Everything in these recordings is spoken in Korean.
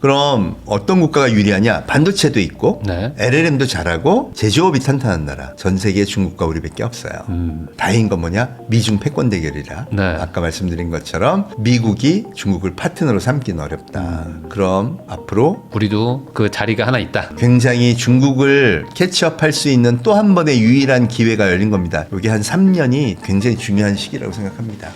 그럼 어떤 국가가 유리하냐? 반도체도 있고 네. LLM도 잘하고 제조업이 탄탄한 나라. 전 세계에 중국과 우리밖에 없어요. 다행인 건 뭐냐? 미중 패권 대결이라. 네. 아까 말씀드린 것처럼 미국이 중국을 파트너로 삼기는 어렵다. 그럼 앞으로 우리도 그 자리가 하나 있다. 굉장히 중국을 캐치업할 수 있는 또 한 번의 유일한 기회가 열린 겁니다. 이게 한 3년이 굉장히 중요한 시기라고 생각합니다.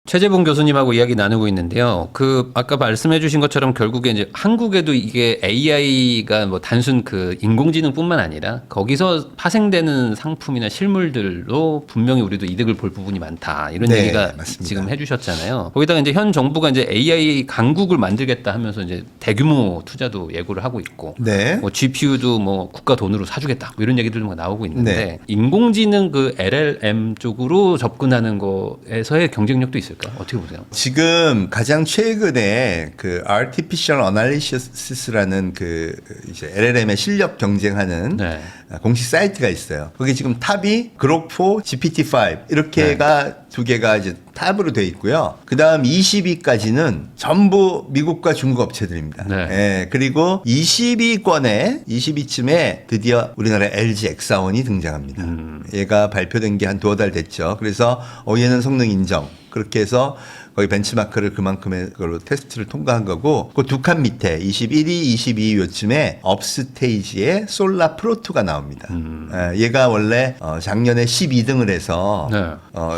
최재봉 교수님하고 이야기 나누고 있는데요. 그 아까 말씀해주신 것처럼 결국에 이제 한국에도 이게 AI가 뭐 단순 그 인공지능뿐만 아니라 거기서 파생되는 상품이나 실물들로 분명히 우리도 이득을 볼 부분이 많다. 이런 네, 얘기가 맞습니다. 지금 해주셨잖아요. 거기다가 이제 현 정부가 이제 AI 강국을 만들겠다 하면서 이제 대규모 투자도 예고를 하고 있고, 네. 뭐 GPU도 뭐 국가 돈으로 사주겠다. 뭐 이런 얘기들도 나오고 있는데 네. 인공지능 그 LLM 쪽으로 접근하는 거에서의 경쟁력도 있을까? 어떻게 보세요? 지금 가장 최근에 그 Artificial Analysis라는 그 이제 LLM의 실력 경쟁하는 네. 공식 사이트가 있어요. 거기 지금 탑이 그록4, GPT-5 이렇게가 두 개가 이제 탑으로 돼 있고요. 그다음 20위까지는 전부 미국과 중국 업체들입니다. 네. 예, 그리고 20위권에 20위쯤에 드디어 우리나라 LG X4원이 등장합니다. 얘가 발표된 게 한 두어 달 됐죠. 그래서 얘는 성능 인정. 그렇게 해서 거기 벤치마크를 그만큼의 걸로 테스트를 통과한 거고, 그 두 칸 밑에 21위, 22위 요쯤에 업스테이지의 솔라 프로2가 나옵니다. 얘가 원래 작년에 12등을 해서 네.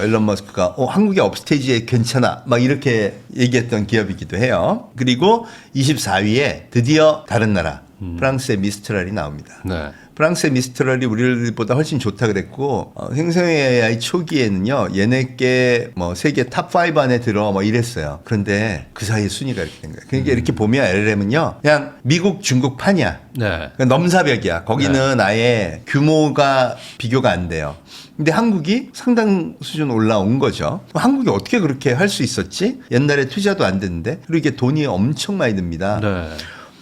일론 머스크가 한국의 업스테이지에 괜찮아 막 이렇게 얘기했던 기업이기도 해요. 그리고 24위에 드디어 다른 나라 프랑스의 미스트랄이 나옵니다. 네. 프랑스의 미스트랄이 우리보다 훨씬 좋다 그랬고, 생성형 AI 초기에는요, 얘네께 뭐 세계 탑5 안에 들어 뭐 이랬어요. 그런데 그 사이에 순위가 이렇게 된 거예요. 그러니까 이렇게 보면 LLM은요, 그냥 미국, 중국 판이야. 네. 그러니까 넘사벽이야. 거기는 아예 규모가 비교가 안 돼요. 근데 한국이 상당 수준 올라온 거죠. 한국이 어떻게 그렇게 할 수 있었지? 옛날에 투자도 안 됐는데. 그리고 이게 돈이 엄청 많이 듭니다. 네.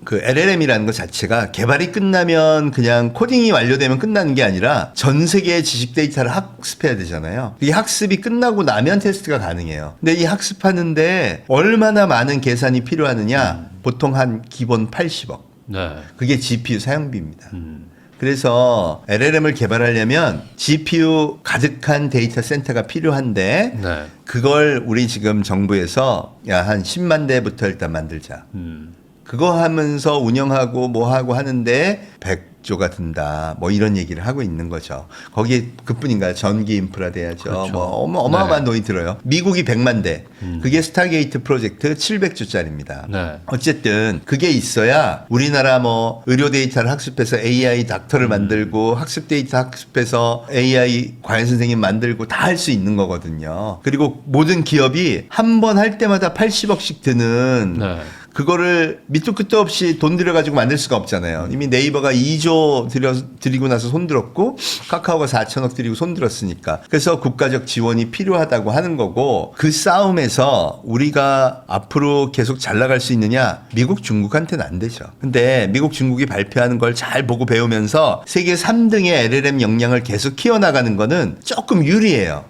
그 LLM이라는 것 자체가 개발이 끝나면 그냥 코딩이 완료되면 끝나는 게 아니라 전 세계의 지식 데이터를 학습해야 되잖아요. 이 학습이 끝나고 나면 테스트가 가능해요. 근데 이 학습하는데 얼마나 많은 계산이 필요하느냐? 보통 한 기본 80억. 네. 그게 GPU 사용비입니다. 그래서 LLM을 개발하려면 GPU 가득한 데이터 센터가 필요한데, 네. 그걸 우리 지금 정부에서 한 10만 대부터 일단 만들자. 그거 하면서 운영하고 뭐 하고 하는데 100조가 든다. 뭐 이런 얘기를 하고 있는 거죠. 거기에 그뿐인가요? 전기 인프라 돼야죠. 그렇죠. 뭐 어마어마한 돈이 들어요. 미국이 100만 대. 그게 스타게이트 프로젝트 700조짜리입니다. 네. 어쨌든 그게 있어야 우리나라 뭐 의료 데이터를 학습해서 AI 닥터를 만들고, 학습 데이터 학습해서 AI 과외 선생님 만들고 다 할 수 있는 거거든요. 그리고 모든 기업이 한 번 할 때마다 80억씩 드는 네. 그거를 밑도 끝도 없이 돈 들여가지고 만들 수가 없잖아요. 이미 네이버가 2조 들이고 나서 손들었고, 카카오가 4천억 들이고 손들었으니까. 그래서 국가적 지원이 필요하다고 하는 거고, 그 싸움에서 우리가 앞으로 계속 잘 나갈 수 있느냐? 미국, 중국한테는 안 되죠. 근데 미국, 중국이 발표하는 걸 잘 보고 배우면서 세계 3등의 LLM 역량을 계속 키워나가는 거는 조금 유리해요.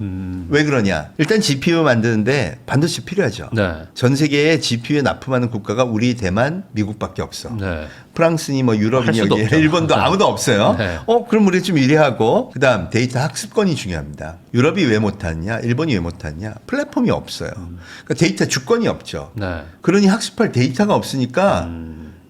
왜 그러냐? 일단 GPU 만드는데 반도체 필요하죠. 네. 전 세계에 GPU에 납품하는 국가가 우리, 대만, 미국밖에 없어. 네. 프랑스니 뭐 할 유럽이니 수도 여기 없죠. 일본도 아무도 없어요. 네. 그럼 우리 좀 유리하고, 그다음 데이터 학습권이 중요합니다. 유럽이 왜 못하느냐? 일본이 왜 못하느냐? 플랫폼이 없어요. 그러니까 데이터 주권이 없죠. 네. 그러니 학습할 데이터가 없으니까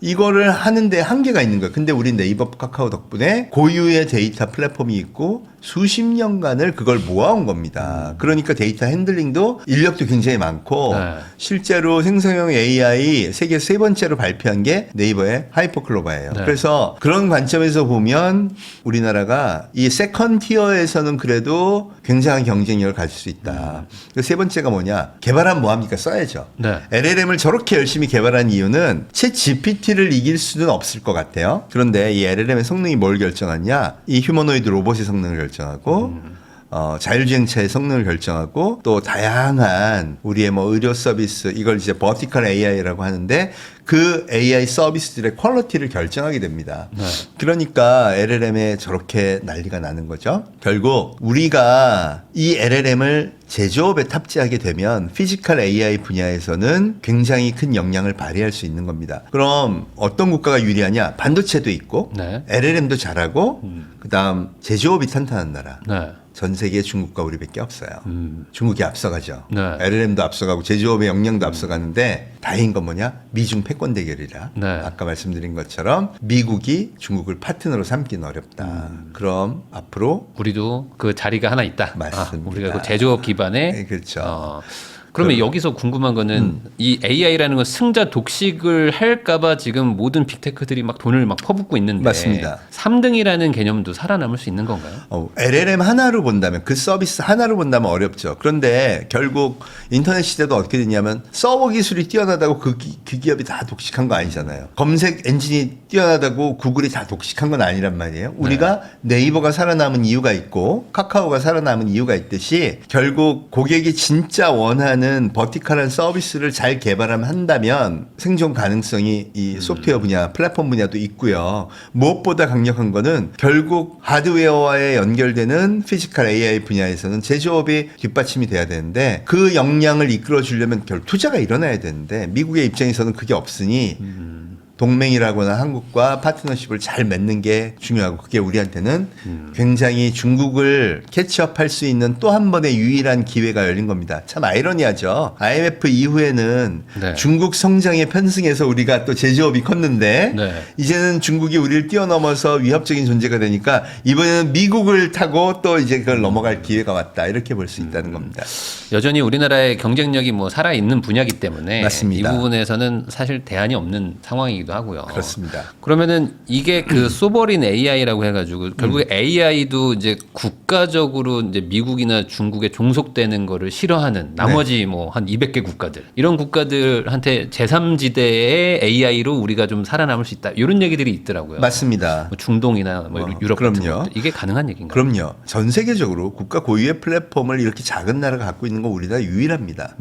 이거를 하는데 한계가 있는 거예요. 근데 우리 네이버, 카카오 덕분에 고유의 데이터 플랫폼이 있고 수십 년간을 그걸 모아온 겁니다. 그러니까 데이터 핸들링도 인력도 굉장히 많고, 네. 실제로 생성형 AI 세계 세 번째로 발표한 게 네이버의 하이퍼클로바예요. 네. 그래서 그런 관점에서 보면 우리나라가 이 세컨 티어에서는 그래도 굉장한 경쟁력을 가질 수 있다. 그 세 번째가 뭐냐? 개발하면 뭐합니까? 써야죠. 네. LLM을 저렇게 열심히 개발한 이유는 챗 GPT를 이길 수는 없을 것 같아요. 그런데 이 LLM의 성능이 뭘 결정하냐? 이 휴머노이드 로봇의 성능을 결정하고, 자율주행차의 성능을 결정하고 또 다양한 우리의 뭐 의료 서비스 이걸 이제 버티컬 AI라고 하는데 그 AI 서비스들의 퀄리티를 결정하게 됩니다. 네. 그러니까 LLM에 저렇게 난리가 나는 거죠. 결국 우리가 이 LLM을 제조업에 탑재하게 되면 피지컬 AI 분야에서는 굉장히 큰 영향을 발휘할 수 있는 겁니다. 그럼 어떤 국가가 유리하냐? 반도체도 있고 네. LLM도 잘하고 그다음 제조업이 탄탄한 나라. 네. 전 세계에 중국과 우리밖에 없어요. 중국이 앞서가죠. 네. LLM도 앞서가고 제조업의 역량도 앞서가는데 다행인 건 뭐냐? 미중 패권 대결이라. 네. 아까 말씀드린 것처럼 미국이 중국을 파트너로 삼기는 어렵다. 그럼 앞으로 우리도 그 자리가 하나 있다. 맞습니다. 우리가 그 제조업 기반의 네, 그렇죠. 그러면 여기서 궁금한 거는 이 AI라는 건 승자 독식을 할까봐 지금 모든 빅테크들이 막 돈을 막 퍼붓고 있는데 맞습니다. 3등이라는 개념도 살아남을 수 있는 건가요? LLM 하나로 본다면 그 서비스 하나로 본다면 어렵죠. 그런데 결국 인터넷 시대도 어떻게 되냐면 서버 기술이 뛰어나다고 그 기업이 다 독식한 거 아니잖아요. 검색 엔진이 뛰어나다고 구글이 다 독식한 건 아니란 말이에요. 우리가 네이버가 살아남은 이유가 있고 카카오가 살아남은 이유가 있듯이 결국 고객이 진짜 원하는 버티컬한 서비스를 잘 개발한다면 생존 가능성이 이 소프트웨어 분야, 플랫폼 분야도 있고요. 무엇보다 강력한 거는 결국 하드웨어와의 연결되는 피지컬 AI 분야에서는 제조업이 뒷받침이 돼야 되는데 그 역량을 이끌어 주려면 결국 투자가 일어나야 되는데 미국의 입장에서는 그게 없으니 동맹이라거나 한국과 파트너십을 잘 맺는 게 중요하고 그게 우리한테는 굉장히 중국을 캐치업할 수 있는 또 한 번의 유일한 기회가 열린 겁니다. 참 아이러니하죠. IMF 이후에는 네. 중국 성장에 편승해서 우리가 또 제조업이 컸는데 네. 이제는 중국이 우리를 뛰어넘어서 위협적인 존재가 되니까 이번에는 미국을 타고 또 이제 그걸 넘어갈 기회가 왔다. 이렇게 볼 수 있다는 겁니다. 여전히 우리나라의 경쟁력이 뭐 살아 있는 분야이기 때문에 맞습니다. 이 부분에서는 사실 대안이 없는 상황이기도 하고요. 그렇습니다. 그러면은 이게 그 소버린 AI라고 해가지고 결국에 AI도 이제 국가적으로 이제 미국이나 중국에 종속되는 거를 싫어하는 나머지 뭐 한 200개 국가들 이런 국가들한테 제3지대의 AI로 우리가 좀 살아남을 수 있다 이런 얘기들이 있더라고요. 맞습니다. 뭐 중동이나 뭐 유럽 같은 그럼요. 것들 이게 가능한 얘기인가요? 그럼요. 전 세계적으로 국가 고유의 플랫폼을 이렇게 작은 나라가 갖고 있는 건 우리나라 유일합니다.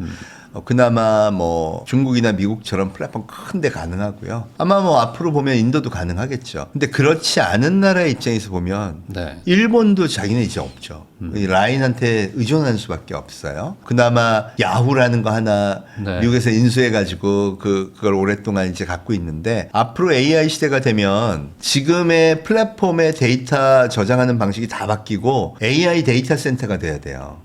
그나마 뭐 중국이나 미국처럼 플랫폼 큰데 가능하고요. 아마 뭐 앞으로 보면 인도도 가능하겠죠. 근데 그렇지 않은 나라의 입장에서 보면 네. 일본도 자기네 이제 없죠. 이 라인한테 의존할 수밖에 없어요. 그나마 야후라는 거 하나 네. 미국에서 인수해가지고 그걸 오랫동안 이제 갖고 있는데 앞으로 AI 시대가 되면 지금의 플랫폼의 데이터 저장하는 방식이 다 바뀌고 AI 데이터 센터가 돼야 돼요.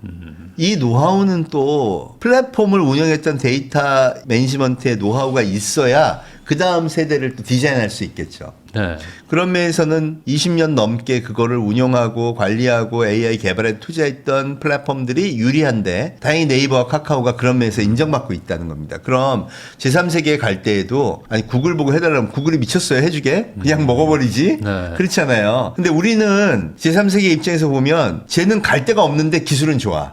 이 노하우는 또 플랫폼을 운영했던 데이터 매니지먼트의 노하우가 있어야 그 다음 세대를 또 디자인할 수 있겠죠. 네. 그런 면에서는 20년 넘게 그거를 운영하고 관리하고 AI 개발에 투자했던 플랫폼들이 유리한데 다행히 네이버와 카카오가 그런 면에서 인정받고 있다는 겁니다. 그럼 제3세계에 갈 때에도 아니 구글 보고 해달라면 구글이 미쳤어요 해주게? 그냥 먹어버리지? 네. 그렇잖아요. 근데 우리는 제3세계 입장에서 보면 쟤는 갈 데가 없는데 기술은 좋아.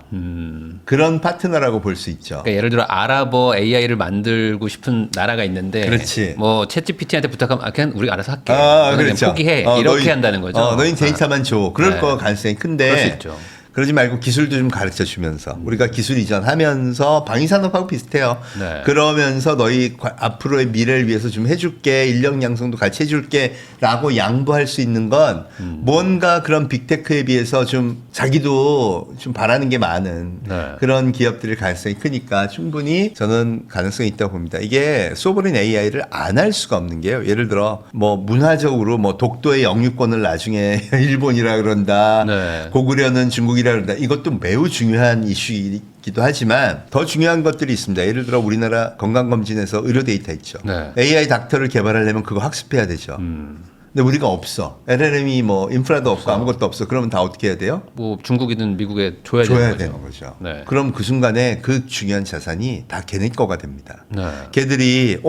그런 파트너라고 볼 수 있죠. 그러니까 예를 들어 아랍어 AI를 만들고 싶은 나라가 있는데 그렇지. 뭐 챗GPT한테 부탁하면 그냥 우리가 알아서 할게. 그냥 그렇죠. 포기해. 이렇게 너희, 한다는 거죠. 너희 데이터만 줘. 그럴 네. 거 가능성이 큰데. 그럴 수 있죠. 그러지 말고 기술도 좀 가르쳐 주면서 우리가 기술 이전하면서 방위산업하고 비슷해요. 네. 그러면서 너희 앞으로의 미래를 위해서 좀 해줄게 인력 양성도 같이 해줄게라고 양보할 수 있는 건 뭔가 그런 빅테크에 비해서 좀 자기도 좀 바라는 게 많은 네. 그런 기업들의 가능성이 크니까 충분히 저는 가능성이 있다고 봅니다. 이게 소버린 AI를 안 할 수가 없는 게요. 예를 들어 뭐 문화적으로 뭐 독도의 영유권을 나중에 일본이라 그런다. 네. 고구려는 중국이라 그런다. 이것도 매우 중요한 이슈이기도 하지만 더 중요한 것들이 있습니다. 예를 들어 우리나라 건강검진에서 의료 데이터 있죠. 네. AI 닥터를 개발하려면 그거 학습해야 되죠. 근데 우리가 없어. LLM이 뭐 인프라도 없고 아무것도 없어. 그러면 다 어떻게 해야 돼요? 뭐 중국이든 미국에 줘야 줘야 되는 되는 거죠. 거죠. 네. 그럼 그 순간에 그 중요한 자산이 다 걔네 거가 됩니다. 네. 걔들이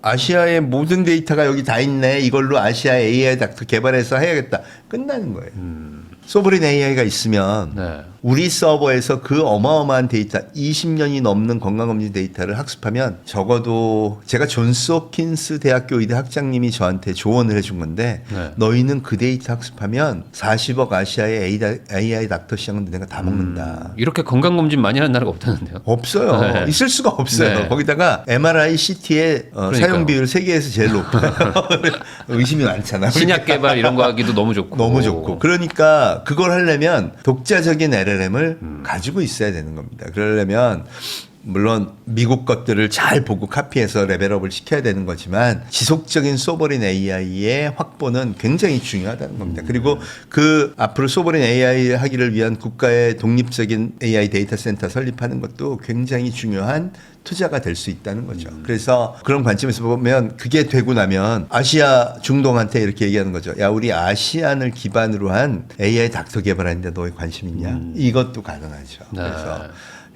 아시아의 모든 데이터가 여기 다 있네. 이걸로 아시아 AI 닥터 개발해서 해야겠다. 끝나는 거예요. 소브린 AI가 있으면 네. 우리 서버에서 그 어마어마한 데이터 20년이 넘는 건강검진 데이터를 학습하면 적어도 제가 존스 홉킨스 대학교 의대 학장님이 저한테 조언을 해준 건데 네. 너희는 그 데이터 학습하면 40억 아시아의 AI 닥터 시장은 너네가 다 먹는다. 이렇게 건강검진 많이 하는 나라가 없다는데요. 없어요. 네. 있을 수가 없어요. 네. 거기다가 MRI, CT의 그러니까요. 사용 비율 세계에서 제일 높아요. 의심이 많잖아. 신약 개발 이런 거 하기도 너무 좋고. 너무 좋고. 그러니까 그걸 하려면 독자적인 LLM을 가지고 있어야 되는 겁니다. 그러려면 물론 미국 것들을 잘 보고 카피해서 레벨업을 시켜야 되는 거지만 지속적인 소버린 AI의 확보는 굉장히 중요하다는 겁니다. 그리고 그 앞으로 소버린 AI 하기를 위한 국가의 독립적인 AI 데이터 센터 설립하는 것도 굉장히 중요한 투자가 될 수 있다는 거죠. 그래서 그런 관점에서 보면 그게 되고 나면 아시아 중동한테 이렇게 얘기하는 거죠. 야, 우리 아시안을 기반으로 한 AI 닥터 개발하는데 너에 관심 있냐? 이것도 가능하죠. 네. 그래서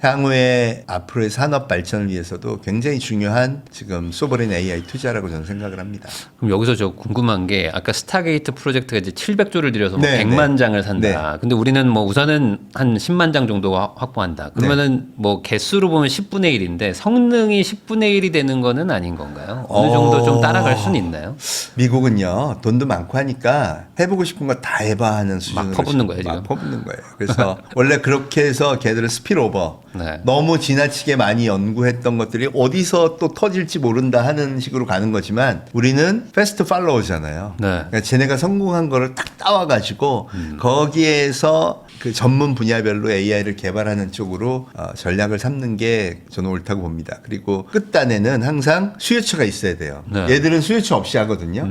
향후에 앞으로의 산업 발전을 위해서도 굉장히 중요한 지금 소버린 AI 투자라고 저는 생각을 합니다. 그럼 여기서 저 궁금한 게 아까 스타게이트 프로젝트가 이제 700조를 들여서 뭐 네, 100만 네. 장을 산다. 근데 우리는 뭐 우선은 한 10만 장 정도 확보한다. 그러면은 뭐 개수로 보면 10분의 1인데 성능이 10분의 1이 되는 거는 아닌 건가요? 어느 정도 좀 따라갈 수는 있나요? 미국은요 돈도 많고 하니까 해보고 싶은 거 다 해봐 하는 수준으로 퍼붓는 거예요, 지금? 막 퍼붓는 거예요. 그래서 원래 그렇게 해서 걔들을 스피드오버 네. 너무 지나치게 많이 연구했던 것들이 어디서 또 터질지 모른다 하는 식으로 가는 거지만 우리는 패스트 팔로우잖아요. 네. 그러니까 쟤네가 성공한 거를 딱 따와가지고 거기에서 그 전문 분야별로 AI를 개발하는 쪽으로 전략을 삼는 게 저는 옳다고 봅니다. 그리고 끝단에는 항상 수요처가 있어야 돼요. 네. 얘들은 수요처 없이 하거든요.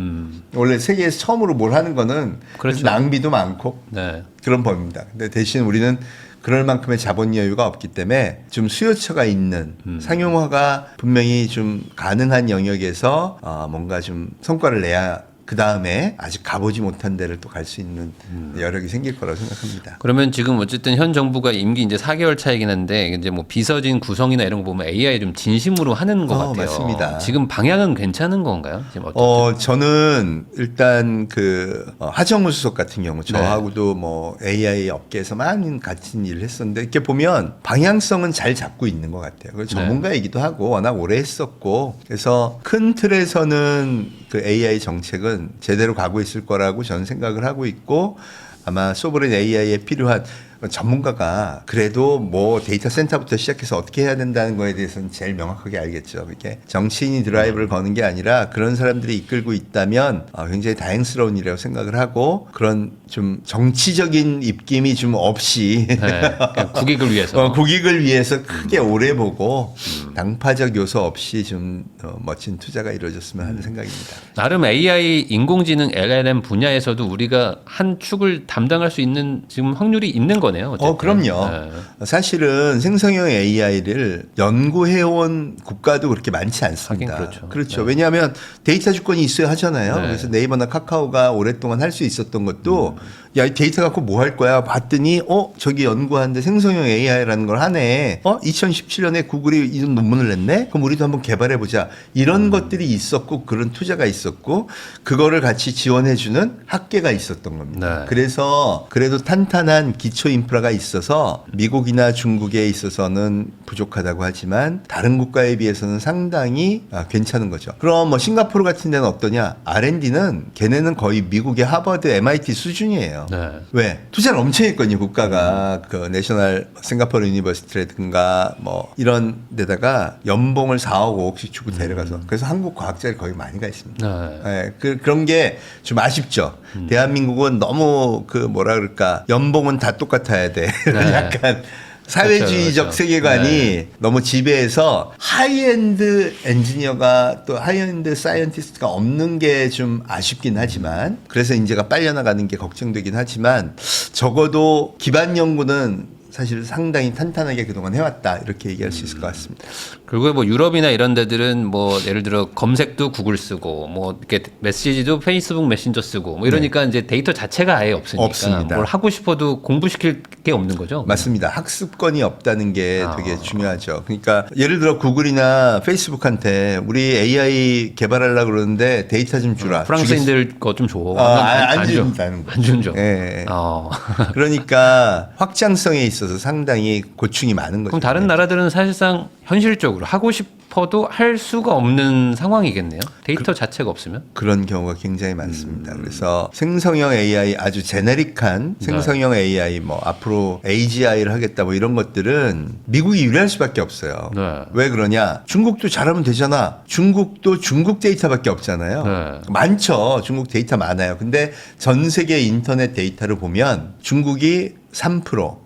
원래 세계에서 처음으로 뭘 하는 거는 그렇죠. 낭비도 많고 네. 그런 법입니다. 근데 대신 우리는 그럴 만큼의 자본 여유가 없기 때문에 좀 수요처가 있는 상용화가 분명히 좀 가능한 영역에서 뭔가 좀 성과를 내야 그 다음에 아직 가보지 못한 데를 또 갈 수 있는 여력이 생길 거라고 생각합니다. 그러면 지금 어쨌든 현 정부가 임기 이제 4개월 차이긴 한데 이제 뭐 비서진 구성이나 이런 거 보면 AI 좀 진심으로 하는 것 같아요. 맞습니다. 지금 방향은 괜찮은 건가요? 지금 어떻게? 저는 일단 그 하정우 수석 같은 경우 저하고도 뭐 AI 업계에서 많은 같은 일을 했었는데 이렇게 보면 방향성은 잘 잡고 있는 것 같아요. 그래서 전문가이기도 하고 워낙 오래 했었고 그래서 큰 틀에서는 그 AI 정책은 제대로 가고 있을 거라고 저는 생각을 하고 있고 아마 소버린 AI에 필요한 전문가가 그래도 뭐 데이터 센터부터 시작해서 어떻게 해야 된다는 거에 대해서는 제일 명확하게 알겠죠. 이렇게 정치인이 드라이브를 거는 게 아니라 그런 사람들이 이끌고 있다면 굉장히 다행스러운 일이라고 생각을 하고 그런 좀 정치적인 입김이 좀 없이 네, 그냥 국익을 위해서. 국익을 위해서 크게 오래 보고 당파적 요소 없이 좀 멋진 투자가 이루어졌으면 하는 생각입니다. 나름 AI 인공지능 LLM 분야에서도 우리가 한 축을 담당할 수 있는 지금 확률이 있는 거네요. 어쨌든. 그럼요. 네. 사실은 생성형 AI를 연구해온 국가도 그렇게 많지 않습니다. 하긴 그렇죠. 왜냐하면 데이터 주권이 있어야 하잖아요. 네. 그래서 네이버나 카카오가 오랫동안 할 수 있었던 것도 야, 이 데이터 갖고 뭐 할 거야? 봤더니 저기 연구하는데 생성형 AI라는 걸 하네. 2017년에 구글이 이런 논문을 냈네. 그럼 우리도 한번 개발해 보자. 이런 것들이 있었고 그런 투자가 있었고 그거를 같이 지원해 주는 학계가 있었던 겁니다. 네. 그래서 그래도 탄탄한 기초 인프라가 있어서 미국이나 중국에 있어서는 부족하다고 하지만 다른 국가에 비해서는 상당히 괜찮은 거죠. 그럼 뭐 싱가포르 같은 데는 어떠냐? R&D는 걔네는 거의 미국의 하버드, MIT 수준이에요. 네. 왜? 투자를 엄청 했거든요. 국가가 그 내셔널 싱가포르 유니버시티라든가 뭐 이런 데다가 연봉을 4억 5억씩 주고 데려가서 그래서 한국 과학자들이 거기 많이 가 있습니다. 네. 그런 게 좀 아쉽죠. 대한민국은 너무 그 뭐라 그럴까 연봉은 다 똑같아야 돼. 네. 약간 사회주의적 그렇죠. 세계관이 너무 지배해서 하이엔드 엔지니어가 또 하이엔드 사이언티스트가 없는 게 좀 아쉽긴 하지만 그래서 인재가 빨려나가는 게 걱정되긴 하지만 적어도 기반 연구는 사실 상당히 탄탄하게 그동안 해왔다 이렇게 얘기할 수 있을 것 같습니다. 그리고 뭐 유럽이나 이런 데들은 뭐 예를 들어 검색도 구글 쓰고 뭐 이렇게 메시지도 페이스북 메신저 쓰고 뭐 이러니까 이제 데이터 자체가 아예 없으니까 없습니다. 뭘 하고 싶어도 공부시킬 게 없는 거죠. 맞습니다. 학습권이 없다는 게 아. 되게 중요하죠. 그러니까 예를 들어 구글이나 페이스북한테 우리 AI 개발하려고 그러는데 데이터 좀 주라. 프랑스인들 거 좀 줘. 안 줘. 준다는 거죠. 안 준죠. 예. 어. 그러니까 확장성에 있어서 있어서 상당히 고충이 많은 거죠. 그럼 다른 나라들은 사실상 현실적으로 하고 싶어도 할 수가 없는 상황이겠네요. 데이터 자체가 없으면. 그런 경우가 굉장히 많습니다. 그래서 생성형 AI 아주 제네릭한 생성형 AI 뭐 앞으로 AGI를 하겠다 뭐 이런 것들은 미국이 유리할 수밖에 없어요. 네. 왜 그러냐? 중국도 잘하면 되잖아. 중국도 중국 데이터밖에 없잖아요. 네. 많죠. 중국 데이터 많아요. 근데 전 세계 인터넷 데이터를 보면 중국이 3%,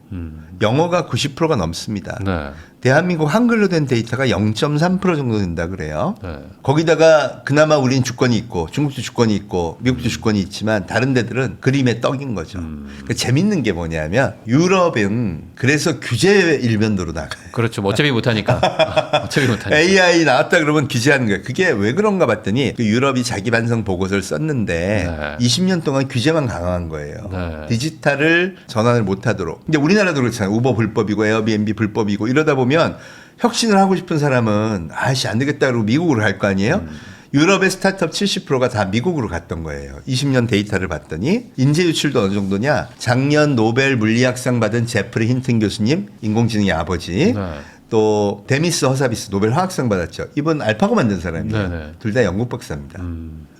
영어가 90%가 넘습니다. 네. 대한민국 한글로 된 데이터가 0.3% 정도 된다 그래요. 네. 거기다가 그나마 우리는 주권이 있고 중국도 주권이 있고 미국도 주권이 있지만 다른 데들은 그림의 떡인 거죠. 그러니까 재밌는 게 뭐냐면 유럽은 그래서 규제 일변도로 나가요. 그렇죠. 뭐 어차피 못하니까. 어차피 못하니까. AI 나왔다 그러면 규제하는 거예요. 그게 왜 그런가 봤더니 그 유럽이 자기 반성 보고서를 썼는데 네. 20년 동안 규제만 강화한 거예요. 네. 디지털을 전환을 못하도록. 근데 우리나라도 그렇잖아요. 우버 불법이고 에어비앤비 불법이고 이러다 보면 혁신을 하고 싶은 사람은 아씨 안 되겠다 그러고 미국으로 갈 거 아니에요. 유럽의 스타트업 70%가 다 미국으로 갔던 거예요. 20년 데이터를 봤더니 인재 유출도 어느 정도냐. 작년 노벨 물리학상 받은 제프리 힌튼 교수님, 인공지능의 아버지. 네. 또 데미스 허사비스 노벨 화학상 받았죠. 이번 알파고 만든 사람이에요. 네네. 둘 다 영국 박사입니다.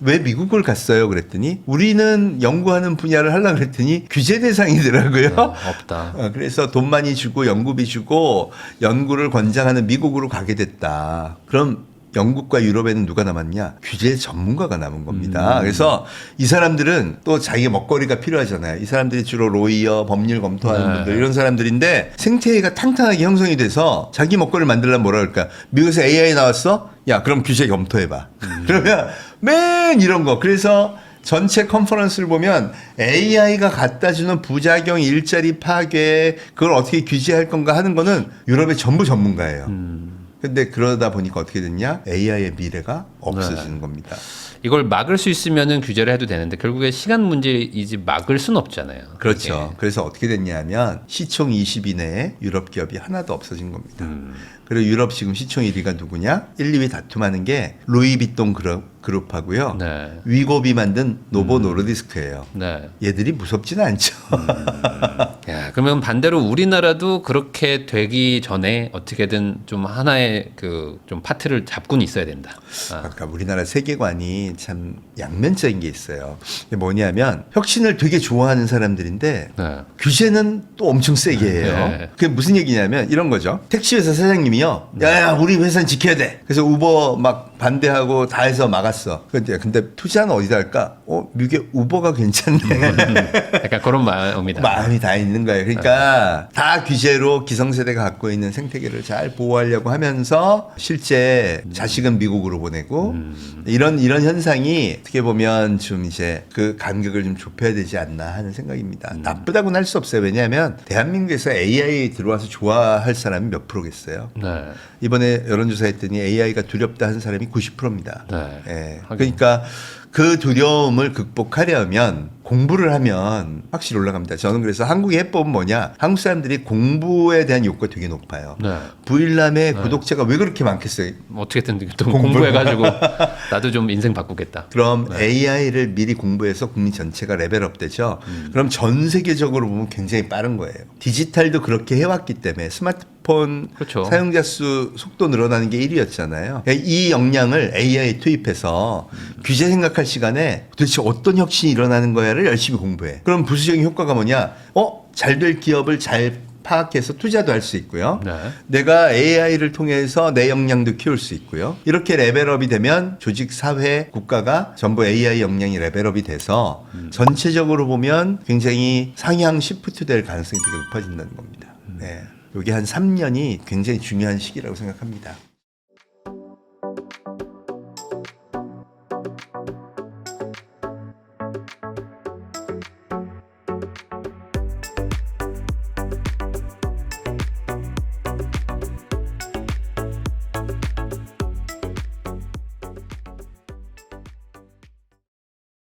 왜 미국을 갔어요? 그랬더니 우리는 연구하는 분야를 하려고 그랬더니 규제 대상이더라고요. 없다. 그래서 돈 많이 주고 연구비 주고 연구를 권장하는 미국으로 가게 됐다. 그럼 영국과 유럽에는 누가 남았냐? 규제 전문가가 남은 겁니다. 그래서 이 사람들은 또 자기의 먹거리가 필요하잖아요. 이 사람들이 주로 로이어, 법률 검토하는 네. 분들 이런 사람들인데 생태계가 탄탄하게 형성이 돼서 자기 먹거리를 만들려면 뭐라 그럴까? 미국에서 AI 나왔어? 야, 그럼 규제 검토해봐. 그러면 맨 이런 거. 그래서 전체 컨퍼런스를 보면 AI가 갖다 주는 부작용, 일자리 파괴, 그걸 어떻게 규제할 건가 하는 거는 유럽의 전부 전문가예요. 근데 그러다 보니까 어떻게 됐냐? AI의 미래가 없어지는 겁니다. 이걸 막을 수 있으면은 규제를 해도 되는데 결국에 시간 문제이지 막을 수는 없잖아요. 그렇죠. 그게. 그래서 어떻게 됐냐면 시총 20위 내에 유럽 기업이 하나도 없어진 겁니다. 그리고 유럽 지금 시총 1위가 누구냐? 1, 2위 다툼하는 게 루이비통 그룹하고요. 네. 위고비 만든 노보 노르디스크예요. 네. 얘들이 무섭지는 않죠. 야, 그러면 반대로 우리나라도 그렇게 되기 전에 어떻게든 좀 하나의 그 좀 파트를 잡고는 있어야 된다. 아. 그러니까 우리나라 세계관이 참 양면적인 게 있어요. 이게 뭐냐면 혁신을 되게 좋아하는 사람들인데 네. 규제는 또 엄청 세게 해요. 네. 그게 무슨 얘기냐면 이런 거죠. 택시회사 사장님이요. 야야 우리 회사는 지켜야 돼. 그래서 우버 막 반대하고 다 해서 막았어. 근데 투자는 어디다 할까? 미국의 우버가 괜찮네. 약간 그런 마음이다. 마음이 다 있는 거예요. 그러니까 다 규제로 기성세대가 갖고 있는 생태계를 잘 보호하려고 하면서 실제 자식은 미국으로 보내고 이런 현상이 어떻게 보면 좀 이제 그 간격을 좀 좁혀야 되지 않나 하는 생각입니다. 나쁘다고는 할 수 없어요. 왜냐하면 대한민국에서 AI 들어와서 좋아할 사람이 몇 프로겠어요. 네. 이번에 여론조사 했더니 AI가 두렵다 하는 사람이 90%입니다. 네. 예. 하긴. 그러니까 그 두려움을 극복하려면 공부를 하면 확실히 올라갑니다. 저는 그래서 한국의 해법은 뭐냐? 한국 사람들이 공부에 대한 욕구가 되게 높아요. 네. 부일남의 구독자가 왜 그렇게 많겠어요? 어떻게든 또 공부해가지고 나도 좀 인생 바꾸겠다. 그럼 AI를 미리 공부해서 국민 전체가 레벨업 되죠. 그럼 전 세계적으로 보면 굉장히 빠른 거예요. 디지털도 그렇게 해왔기 때문에 스마트폰 그렇죠. 사용자 수 속도 늘어나는 게 1위였잖아요. 이 역량을 AI에 투입해서 규제 생각할 시간에 도대체 어떤 혁신이 일어나는 거야를 열심히 공부해. 그럼 부수적인 효과가 뭐냐? 잘 될 기업을 잘 파악해서 투자도 할 수 있고요. 네. 내가 AI를 통해서 내 역량도 키울 수 있고요. 이렇게 레벨업이 되면 조직, 사회, 국가가 전부 AI 역량이 레벨업이 돼서 전체적으로 보면 굉장히 상향 시프트 될 가능성이 되게 높아진다는 겁니다. 네. 이게 한 3년이 굉장히 중요한 시기라고 생각합니다.